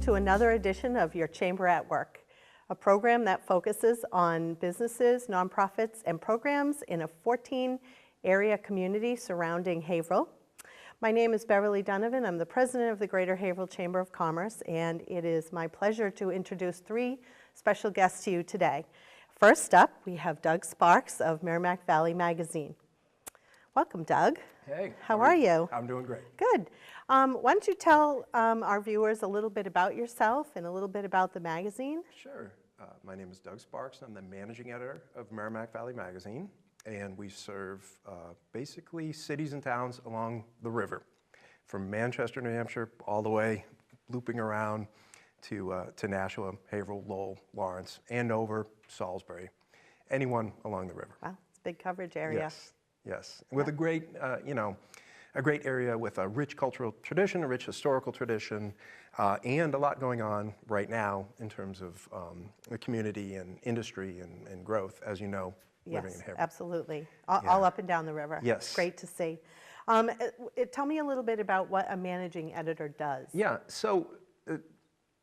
to another edition of your Chamber at Work, a program that focuses on businesses, nonprofits, and programs in a 14-area community surrounding Haverhill. My name is Beverly Donovan. I'm the president of the Greater Haverhill Chamber of Commerce, and it is my pleasure to introduce three special guests to you today. First up, we have Doug Sparks of Merrimack Valley Magazine. Welcome, Doug. Hey. How are you? I'm doing great. Good. Why don't you tell our viewers a little bit about yourself and a little bit about the magazine? Sure. My name is Doug Sparks. I'm the managing editor of Merrimack Valley Magazine, and we serve basically cities and towns along the river, from Manchester, New Hampshire, all the way looping around to Nashua, Haverhill, Lowell, Lawrence, Andover, Salisbury, anyone along the river. Wow, it's a big coverage area. Yes, yes. With a great, a great area with a rich cultural tradition, a rich historical tradition, and a lot going on right now in terms of the community and industry and growth, as you know, living in Haverhill. Absolutely. All up and down the river. Yes. Great to see. Tell me a little bit about what a managing editor does. Yeah, so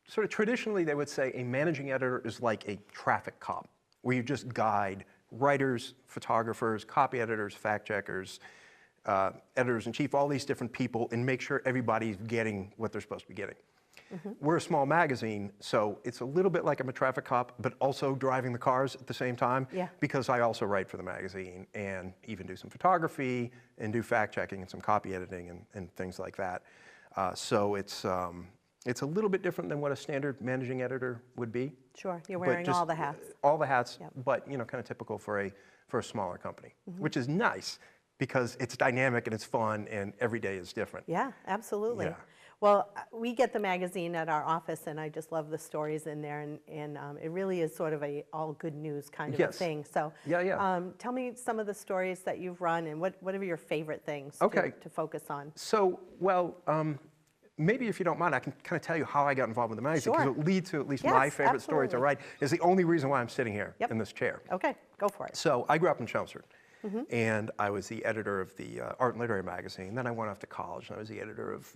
sort of traditionally they would say a managing editor is like a traffic cop, where you just guide writers, photographers, copy editors, fact checkers, editors-in-chief, all these different people, and make sure everybody's getting what they're supposed to be getting. Mm-hmm. We're a small magazine, so it's a little bit like I'm a traffic cop, but also driving the cars at the same time, because I also write for the magazine and even do some photography and do fact-checking and some copy editing and things like that. So it's a little bit different than what a standard managing editor would be. Sure, you're wearing all the hats. All the hats, but kind of typical for a smaller company, which is nice because it's dynamic and it's fun and every day is different. Yeah, absolutely. Yeah. Well, we get the magazine at our office, and I just love the stories in there, and it really is sort of a all good news kind of a thing. So tell me some of the stories that you've run, and what are your favorite things to focus on? So, well, maybe if you don't mind, I can kind of tell you how I got involved with the magazine, because it'll lead to at least my favorite story to write. Is the only reason why I'm sitting here in this chair. Okay, go for it. So I grew up in Chelmsford. And I was the editor of the art and literary magazine. Then I went off to college, and I was the editor of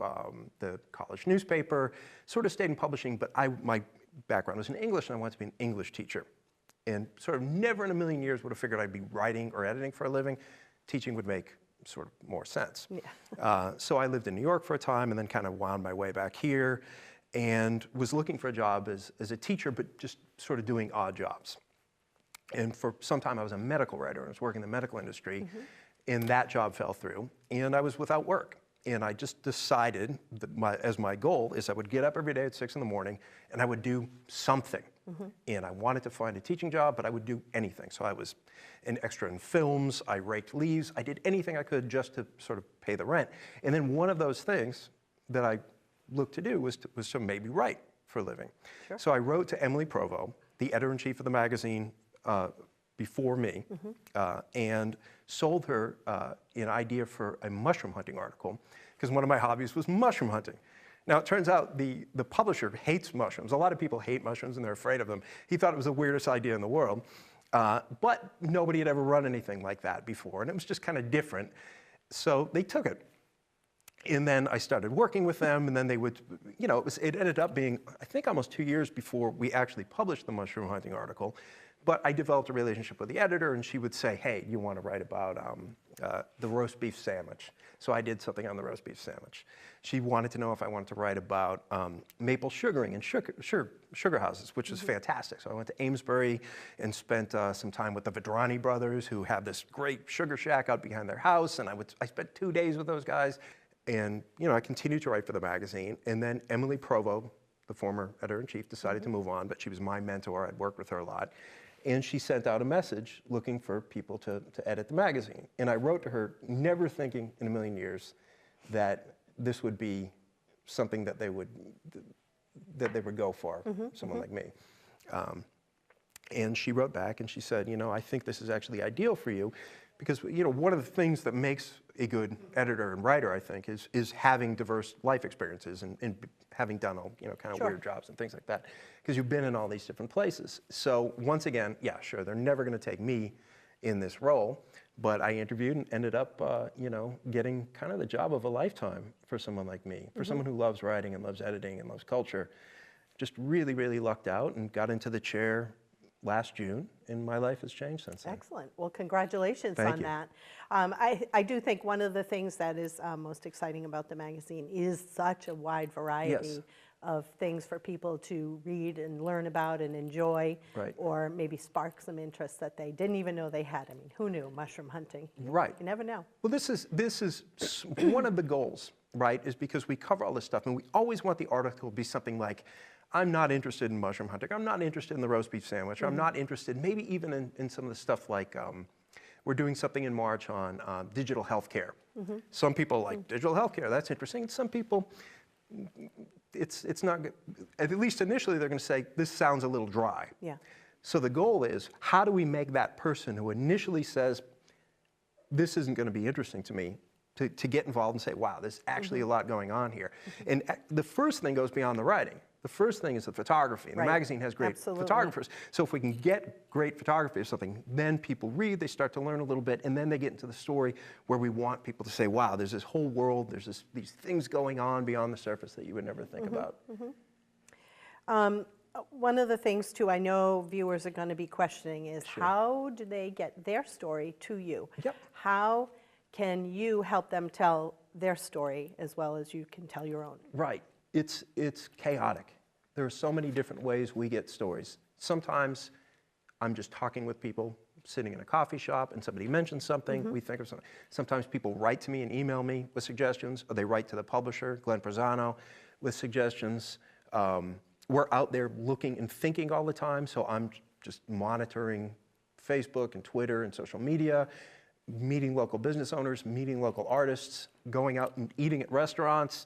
the college newspaper, sort of stayed in publishing, but my background was in English, and I wanted to be an English teacher. And sort of never in a million years would have figured I'd be writing or editing for a living. Teaching would make sort of more sense. Yeah. So I lived in New York for a time, and then kind of wound my way back here, and was looking for a job as a teacher, but just sort of doing odd jobs. And for some time I was a medical writer. I was working in the medical industry, and that job fell through, and I was without work. And I just decided that as my goal is I would get up every day at 6 in the morning, and I would do something. And I wanted to find a teaching job, but I would do anything. So I was an extra in films, I raked leaves, I did anything I could just to sort of pay the rent. And then one of those things that I looked to do was to maybe write for a living. Sure. So I wrote to Emily Provo, the editor-in-chief of the magazine, before me, and sold her an idea for a mushroom hunting article, because one of my hobbies was mushroom hunting. Now, it turns out the publisher hates mushrooms. A lot of people hate mushrooms and they're afraid of them. He thought it was the weirdest idea in the world, but nobody had ever run anything like that before, and it was just kind of different. So they took it. And then I started working with them, and then they would, it ended up being, I think, almost 2 years before we actually published the mushroom hunting article. But I developed a relationship with the editor, and she would say, hey, you want to write about the roast beef sandwich? So I did something on the roast beef sandwich. She wanted to know if I wanted to write about maple sugaring and sugar houses, which is fantastic. So I went to Amesbury and spent some time with the Vedrani brothers, who have this great sugar shack out behind their house, and I spent 2 days with those guys. And I continued to write for the magazine, and then Emily Provo, the former editor-in-chief, decided to move on, but she was my mentor. I'd worked with her a lot. And she sent out a message looking for people to edit the magazine. And I wrote to her, never thinking in a million years that this would be something that they would go for, someone like me. And she wrote back and she said, I think this is actually ideal for you, because one of the things that makes a good editor and writer, I think, is having diverse life experiences and having done all kind of weird jobs and things like that, because you've been in all these different places. So once again, yeah, sure, they're never going to take me in this role, but I interviewed and ended up, getting kind of the job of a lifetime for someone like me, for someone who loves writing and loves editing and loves culture. just really, really lucked out and got into the chair last June, and my life has changed since then. Excellent. Well, congratulations Thank on you. that. I do think one of the things that is most exciting about the magazine is such a wide variety Yes. of things for people to read and learn about and enjoy, Right. or maybe spark some interest that they didn't even know they had. I mean, who knew mushroom hunting? Right. You never know. Well, this is one of the goals, right, is because we cover all this stuff, and we always want the article to be something like, I'm not interested in mushroom hunting, I'm not interested in the roast beef sandwich, I'm not interested maybe even in some of the stuff like, we're doing something in March on digital healthcare. Some people like digital healthcare, that's interesting, and some people, it's not good. At least initially they're going to say, this sounds a little dry. Yeah. So the goal is, how do we make that person who initially says, this isn't going to be interesting to me, to get involved and say, wow, there's actually a lot going on here. And the first thing goes beyond the writing. The first thing is the photography. And Right. the magazine has great Absolutely. photographers. So if we can get great photography or something, then people read, they start to learn a little bit, and then they get into the story where we want people to say, wow, there's this whole world, there's these things going on beyond the surface that you would never think about. One of the things, too, I know viewers are going to be questioning is how do they get their story to you? Yep. How can you help them tell their story as well as you can tell your own? Right. It's chaotic. There are so many different ways we get stories. Sometimes I'm just talking with people, sitting in a coffee shop, and somebody mentions something, we think of something. Sometimes people write to me and email me with suggestions, or they write to the publisher, Glenn Prezano, with suggestions. We're out there looking and thinking all the time, so I'm just monitoring Facebook and Twitter and social media, meeting local business owners, meeting local artists, going out and eating at restaurants,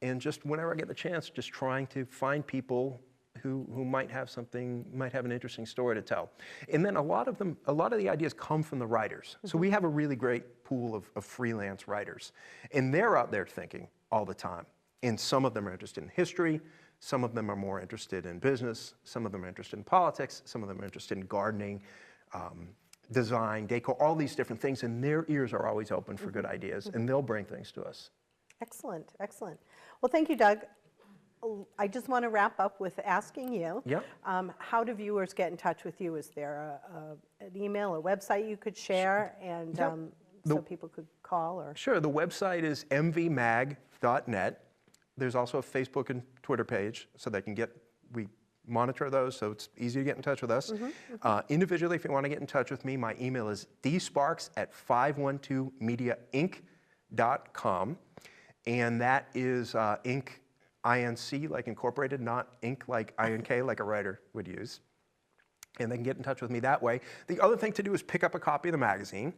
and just whenever I get the chance, just trying to find people who might have an interesting story to tell. And then a lot of the ideas come from the writers. So we have a really great pool of freelance writers, and they're out there thinking all the time. And some of them are interested in history, some of them are more interested in business, some of them are interested in politics, some of them are interested in gardening, design, decor, all these different things, and their ears are always open for good ideas, and they'll bring things to us. Excellent, excellent. Well, thank you, Doug. I just want to wrap up with asking you, Yep. How do viewers get in touch with you? Is there an email, a website you could share, and Yep. so people could call? Or Sure, the website is mvmag.net. There's also a Facebook and Twitter page, so we monitor those, so it's easy to get in touch with us. Individually, if you want to get in touch with me, my email is dsparks@512mediainc.com, and that is Inc. INC, like incorporated, not ink like INK, like a writer would use. And they can get in touch with me that way. The other thing to do is pick up a copy of the magazine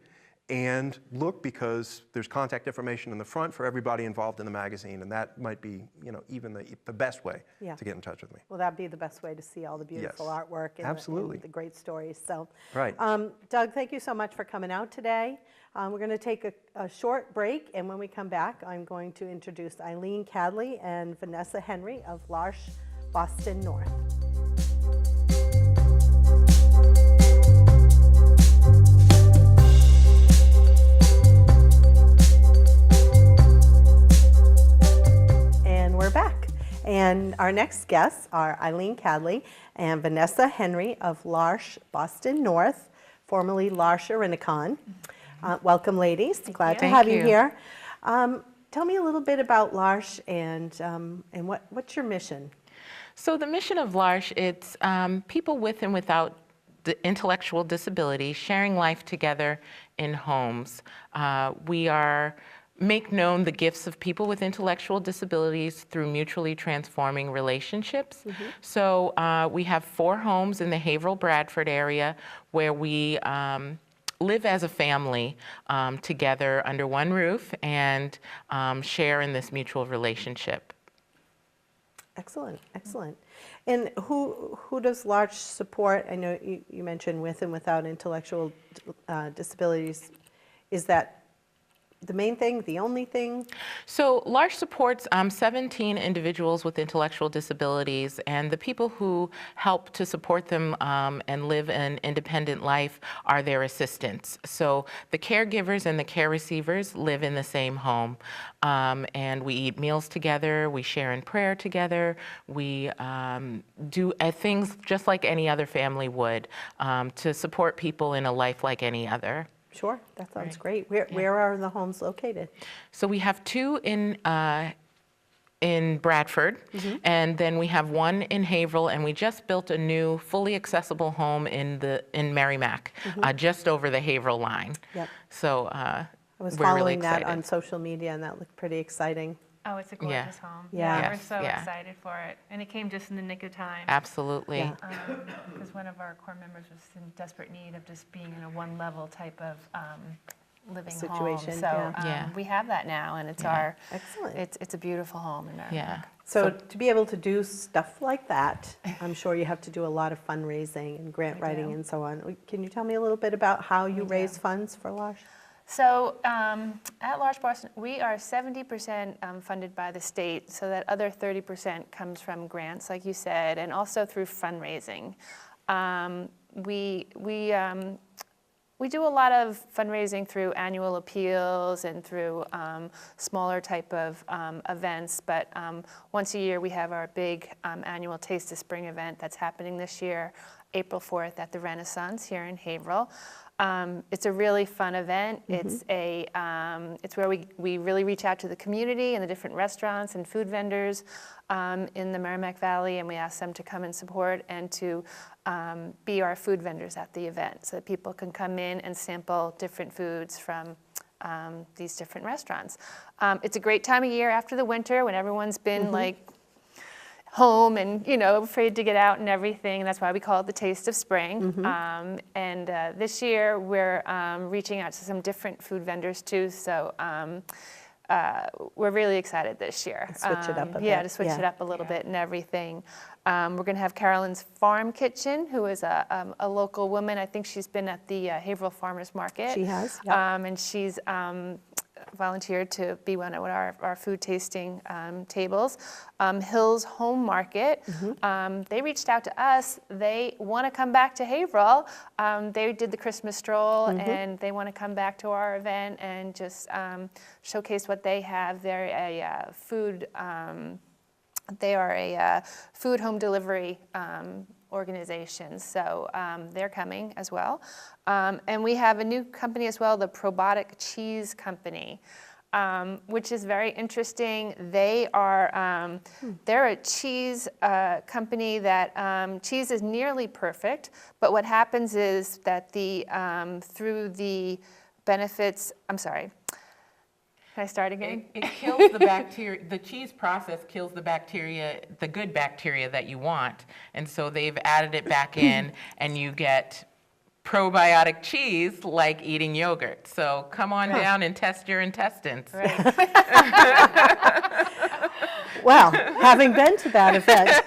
and look, because there's contact information in the front for everybody involved in the magazine, and that might be, even the best way to get in touch with me. Well, that'd be the best way to see all the beautiful Yes. artwork and Absolutely. the great stories. So, Right. Doug, thank you so much for coming out today. We're going to take a short break, and when we come back, I'm going to introduce Eileen Cadley and Vanessa Henry of L'Arche, Boston North. And we're back. And our next guests are Eileen Cadley and Vanessa Henry of L'Arche, Boston North, formerly L'Arche Rinicon. Welcome, ladies. Glad to have you here. Tell me a little bit about L'Arche and what's your mission? So the mission of L'Arche, it's people with and without the intellectual disability sharing life together in homes. We make known the gifts of people with intellectual disabilities through mutually transforming relationships. So we have 4 homes in the Haverhill-Bradford area where we live as a family together under one roof and share in this mutual relationship. Excellent, excellent. And who does L'Arche support? I know you mentioned with and without intellectual disabilities. Is that the main thing, the only thing? So L'Arche supports 17 individuals with intellectual disabilities, and the people who help to support them and live an independent life are their assistants. So the caregivers and the care receivers live in the same home, and we eat meals together, we share in prayer together, we do things just like any other family would to support people in a life like any other. Sure, that sounds great. Where are the homes located? So we have 2 in Bradford, and then we have 1 in Haverhill, and we just built a new fully accessible home in Merrimack, just over the Haverhill line. Yep. So I was we're really following that excited. on social media, and that looked pretty exciting. Oh, it's a gorgeous home. Yeah. We're so Yeah. excited for it. And it came just in the nick of time. Absolutely. Yeah. Because one of our core members was in desperate need of just being in a one-level type of living Situation, home. So yeah. we have that now, and it's Excellent. it's a beautiful home in Merrimack. Yeah. So to be able to do stuff like that, I'm sure you have to do a lot of fundraising and grant We writing do. and so on. Can you tell me a little bit about how you raise funds for L'Arche? So at L'Arche Boston, we are 70% funded by the state, so that other 30% comes from grants, like you said, and also through fundraising. We do a lot of fundraising through annual appeals and through smaller type of events, but once a year we have our big annual Taste of Spring event that's happening this year, April 4th at the Renaissance here in Haverhill. It's a really fun event. It's where we really reach out to the community and the different restaurants and food vendors in the Merrimack Valley, and we ask them to come and support and to be our food vendors at the event so that people can come in and sample different foods from these different restaurants. It's a great time of year after the winter when everyone's been like home and, you know, afraid to get out and everything. That's why we call it the Taste of Spring. And this year we're reaching out to some different food vendors too. So we're really excited this year. Switch it up a Yeah, bit, to switch yeah. it up a little bit and everything. We're going to have Carolyn's Farm Kitchen, who is a local woman. I think she's been at the Haverhill Farmers Market. She has, yeah. And she's volunteered to be one of our food tasting tables. Hills Home Market, they reached out to us. They want to come back to Haverhill. They did the Christmas stroll, and they want to come back to our event and just showcase what they have. They're a food home delivery organization, so they're coming as well. And we have a new company as well, the Probiotic Cheese Company, which is very interesting. They are they're a cheese company that cheese is nearly perfect, but what happens is that through the benefits, I'm sorry. Can I start again? It kills the bacteria. The cheese process kills the bacteria, the good bacteria that you want. And so they've added it back in, and you get probiotic cheese like eating yogurt. So come on down and test your intestines. Right. Well, having been to that event,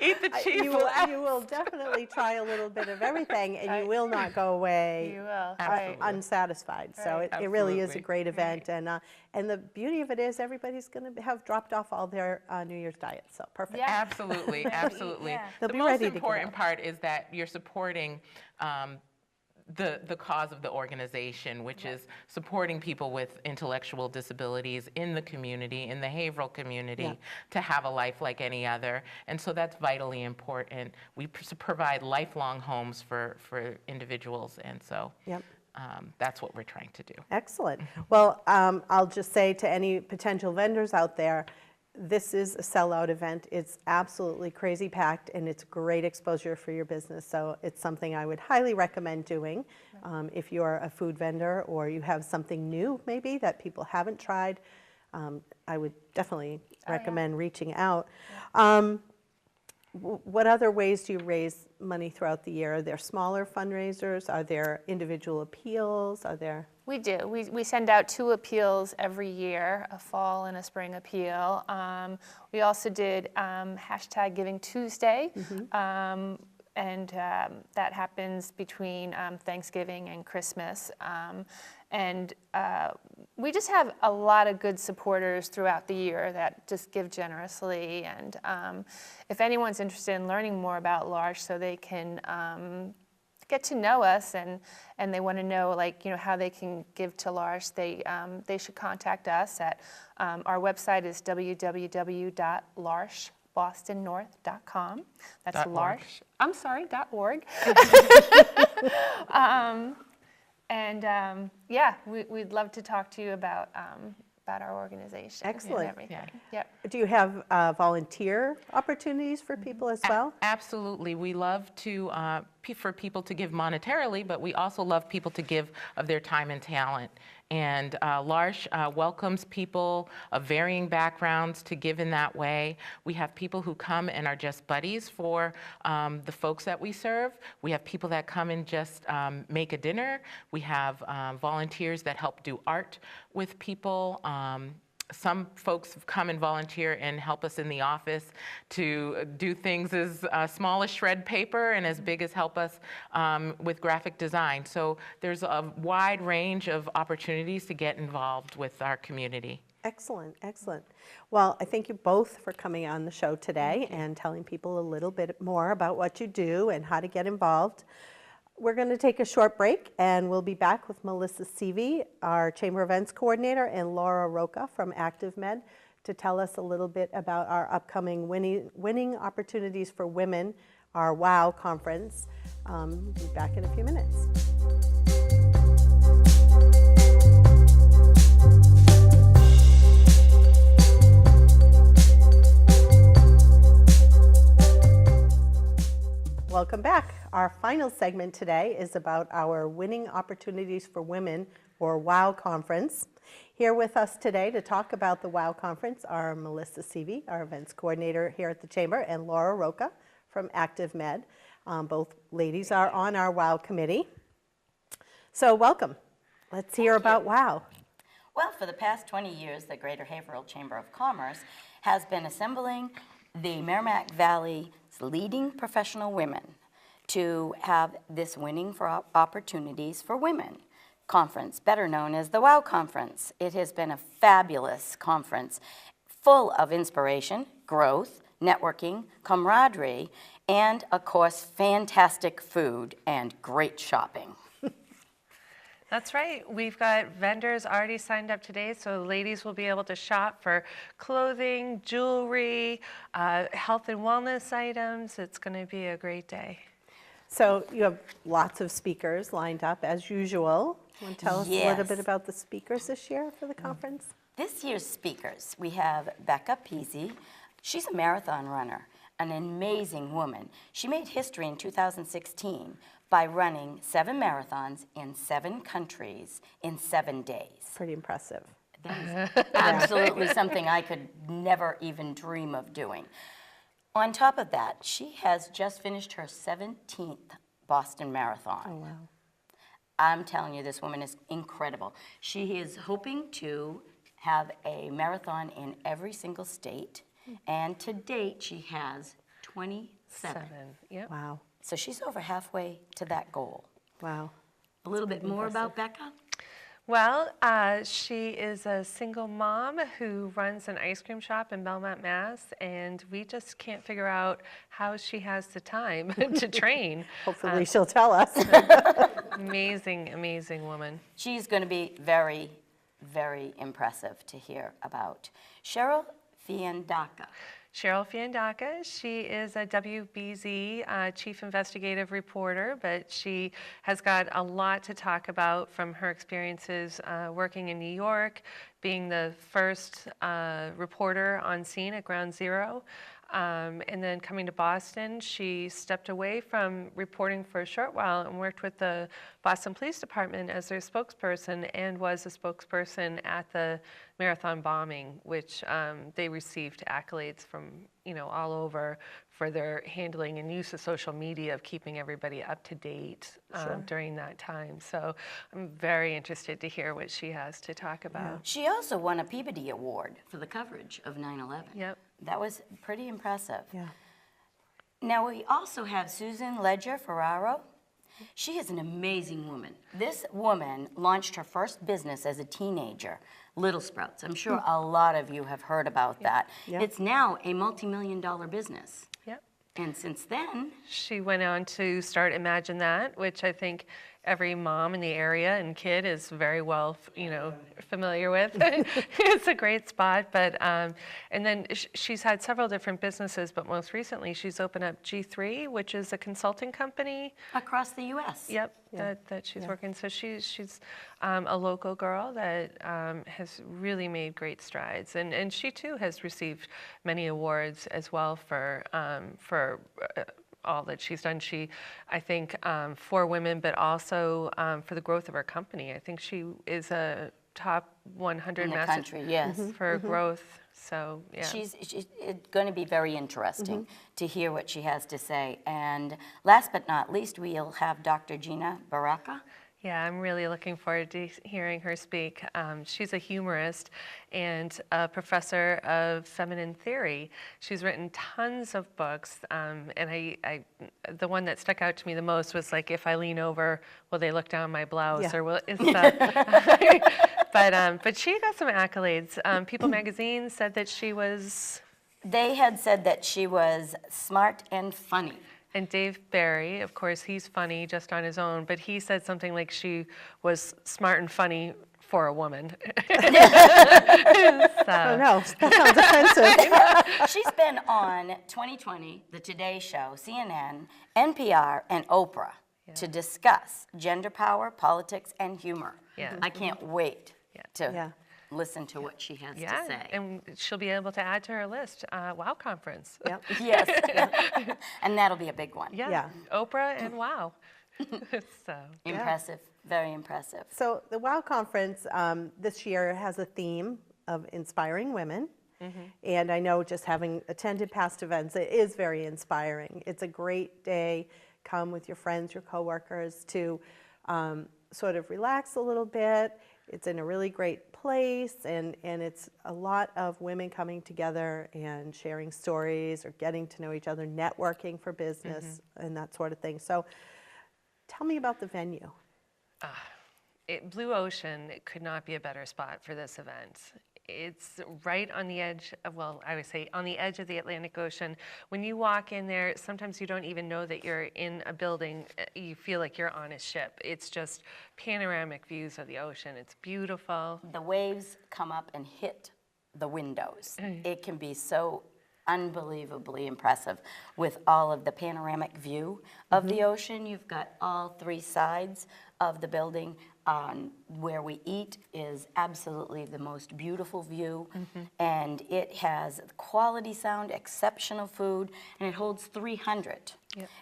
Eat the cheese. you will definitely try a little bit of everything, and you will not go away You will. Absolutely. unsatisfied. So Right. it really is a Absolutely. great event, and the beauty of it is everybody's going to have dropped off all their New Year's diets. So perfect. Yeah. Absolutely, absolutely. Yeah. They'll The be most ready to get important out. part is that you're supporting the cause of the organization, which is supporting people with intellectual disabilities in the community, in the Haverhill community, Yeah. to have a life like any other. And so that's vitally important. We provide lifelong homes for individuals, and so Yep. that's what we're trying to do. Excellent. Well, I'll just say to any potential vendors out there, this is a sellout event. It's absolutely crazy packed, and it's great exposure for your business. So it's something I would highly recommend doing if you're a food vendor or you have something new maybe that people haven't tried. I would definitely recommend reaching out. What other ways do you raise money throughout the year? Are there smaller fundraisers? Are there individual appeals? Are there? We do. We send out 2 appeals every year, a fall and a spring appeal. We also did #Giving Tuesday. that happens between Thanksgiving and Christmas. We just have a lot of good supporters throughout the year that just give generously. And if anyone's interested in learning more about L'Arche so they can get to know us and they want to know, like, you know, how they can give to L'Arche, they should contact us at our website is www.l'archebostonnorth.com. That's L'Arche. I'm sorry, .org. Yeah, we'd love to talk to you about our organization. Excellent. And everything. Yeah. Yep. Do you have volunteer opportunities for people as well? Absolutely. We love to for people to give monetarily, but we also love people to give of their time and talent. And L'Arche welcomes people of varying backgrounds to give in that way. We have people who come and are just buddies for the folks that we serve. We have people that come and just make a dinner. We have volunteers that help do art with people. Some folks come and volunteer and help us in the office to do things as small as shred paper and as big as help us with graphic design. So there's a wide range of opportunities to get involved with our community. Excellent, excellent. Well, I thank you both for coming on the show today and telling people a little bit more about what you do and how to get involved. We're going to take a short break, and we'll be back with Melissa Seavey, our Chamber Events Coordinator, and Laura Roca from ActiveMed to tell us a little bit about our upcoming winning opportunities for women, our WOW conference. We'll be back in a few minutes. Welcome back. Our final segment today is about our Winning Opportunities for Women, or WOW Conference. Here with us today to talk about the WOW Conference are Melissa Seavey, our events coordinator here at the Chamber, and Laura Roca from ActiveMed. Both ladies are on our WOW committee. So welcome. Let's hear about WOW. Well, for the past 20 years, the Greater Haverhill Chamber of Commerce has been assembling the Merrimack Valley's leading professional women to have this Winning for Opportunities for Women conference, better known as the WOW Conference. It has been a fabulous conference full of inspiration, growth, networking, camaraderie, and, of course, fantastic food and great shopping. That's right. We've got vendors already signed up today, so ladies will be able to shop for clothing, jewelry, health and wellness items. It's going to be a great day. So you have lots of speakers lined up as usual. Want to tell us a little bit about the speakers this year for the conference? This year's speakers, we have Becca Peasy. She's a marathon runner, an amazing woman. She made history in 2016 by running 7 marathons in 7 countries in 7 days. Pretty impressive. That is absolutely something I could never even dream of doing. On top of that, she has just finished her 17th Boston Marathon. Oh, wow. I'm telling you, this woman is incredible. She is hoping to have a marathon in every single state, and to date, she has 27. Yep. Wow. So she's over halfway to that goal. Wow. A little bit more about Becca? Well, she is a single mom who runs an ice cream shop in Belmont, Mass., and we just can't figure out how she has the time to train. Hopefully she'll tell us. Amazing, amazing woman. She's going to be very, very impressive to hear about. Cheryl Fiandaca. Cheryl Fiandaca, she is a WBZ Chief Investigative Reporter, but she has got a lot to talk about from her experiences working in New York, being the first reporter on scene at Ground Zero, and then coming to Boston. She stepped away from reporting for a short while and worked with the Boston Police Department as their spokesperson, and was a spokesperson at the marathon bombing, which they received accolades from all over for their handling and use of social media of keeping everybody up to date during that time. So I'm very interested to hear what she has to talk about. She also won a Peabody Award for the coverage of 9/11. Yep. That was pretty impressive. Yeah. Now, we also have Susan Ledger Ferraro. She is an amazing woman. This woman launched her first business as a teenager, Little Sprouts. I'm sure a lot of you have heard about that. Yeah. It's now a multi-million-dollar business. Yep. And since then, She went on to start Imagine That, which I think every mom in the area and kid is very well, familiar with. It's a great spot, but and then she's had several different businesses, but most recently she's opened up G3, which is a consulting company. across the U.S. Yep, that she's working. So she's a local girl that has really made great strides, and she too has received many awards as well for all that she's done. I think, for women, but also for the growth of her company. I think she is a top 100 In the country, yes. for growth. So yeah. She's going to be very interesting to hear what she has to say. And last but not least, we'll have Dr. Gina Baraka. Yeah, I'm really looking forward to hearing her speak. She's a humorist and a professor of feminine theory. She's written tons of books, and the one that stuck out to me the most was like, if I lean over, will they look down my blouse, or will is but she got some accolades. People Magazine said that she was. They had said that she was smart and funny. And Dave Barry, of course, he's funny just on his own, but he said something like she was smart and funny for a woman. Oh no, that sounds offensive. She's been on 2020, The Today Show, CNN, NPR, and Oprah to discuss gender power, politics, and humor. Yeah. I can't wait to Yeah. listen to what she has to say. And she'll be able to add to her list, WOW Conference. Yep. Yes, and that'll be a big one. Yeah. Oprah and WOW. So. Impressive, very impressive. So the WOW Conference this year has a theme of inspiring women. And I know just having attended past events, it is very inspiring. It's a great day. Come with your friends, your coworkers to sort of relax a little bit. It's in a really great place, and it's a lot of women coming together and sharing stories or getting to know each other, networking for business and that sort of thing. So tell me about the venue. Blue Ocean could not be a better spot for this event. It's right on the edge of, well, I would say on the edge of the Atlantic Ocean. When you walk in there, sometimes you don't even know that you're in a building. You feel like you're on a ship. It's just panoramic views of the ocean. It's beautiful. The waves come up and hit the windows. It can be so unbelievably impressive with all of the panoramic view of the ocean. You've got all three sides of the building. Where we eat is absolutely the most beautiful view, and it has quality sound, exceptional food, and it holds 300,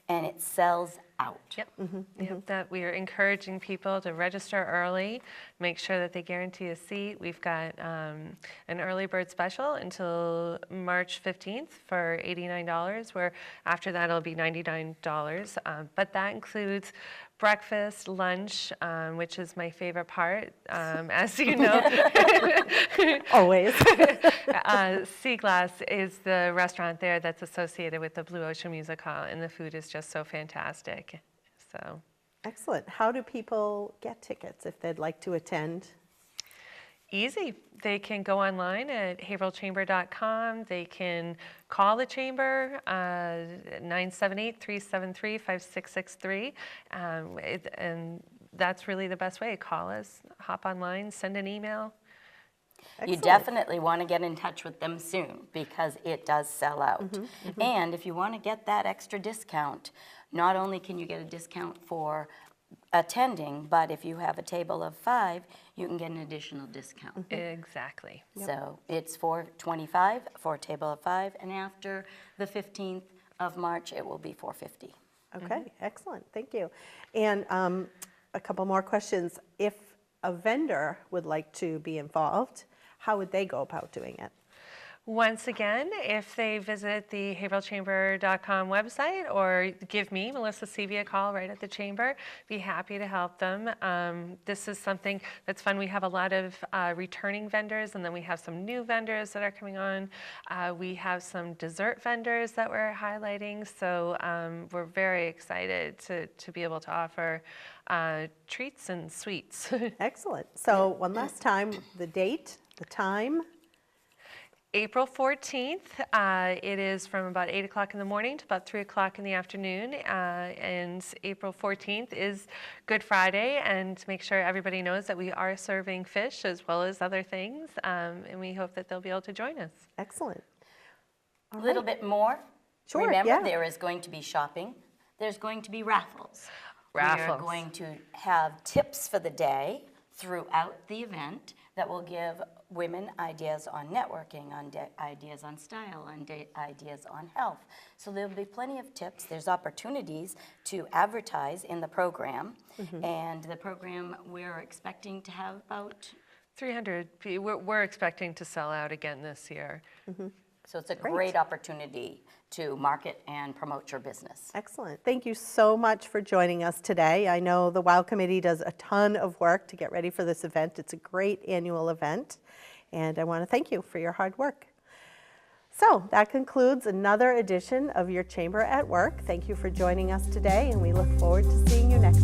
and it sells out. Yep, that we are encouraging people to register early, make sure that they guarantee a seat. We've got an early bird special until March 15th for $89, where after that it'll be $99, but that includes breakfast, lunch, which is my favorite part, as you know. Always. Sea Glass is the restaurant there that's associated with the Blue Ocean Music Hall, and the food is just so fantastic. So, Excellent. How do people get tickets if they'd like to attend? easy. They can go online at haverhillchamber.com. They can call the chamber, 978-373-5663. And that's really the best way. Call us, hop online, send an email. You Excellent. definitely want to get in touch with them soon because it does sell out. And if you want to get that extra discount, not only can you get a discount for attending, but if you have a table of 5, you can get an additional discount. Exactly. So it's $425 for a table of 5, and after the 15th of March, it will be $450. Okay, excellent, thank you. And a couple more questions. If a vendor would like to be involved, how would they go about doing it? Once again, if they visit the haverhillchamber.com website or give me, Melissa Seavey, a call right at the chamber, be happy to help them. This is something that's fun. We have a lot of returning vendors, and then we have some new vendors that are coming on. We have some dessert vendors that we're highlighting, so we're very excited to be able to offer treats and sweets. Excellent. So one last time, the date, the time. April 14th, it is from about 8 o'clock in the morning to about 3 o'clock in the afternoon. And April 14th is Good Friday, and to make sure everybody knows that we are serving fish as well as other things, and we hope that they'll be able to join us. Excellent. A little bit more. Sure, Remember, yeah. there is going to be shopping. There's going to be raffles. We Raffles. are going to have tips for the day throughout the event that will give women ideas on networking, ideas on style, ideas on health. So there'll be plenty of tips. There's opportunities to advertise in the program. And the program, we're expecting to have about 300. We're expecting to sell out again this year. So it's a great opportunity to market and promote your business. Excellent. Thank you so much for joining us today. I know the WOW Committee does a ton of work to get ready for this event. It's a great annual event, and I want to thank you for your hard work. So that concludes another edition of your Chamber at Work. Thank you for joining us today, and we look forward to seeing you next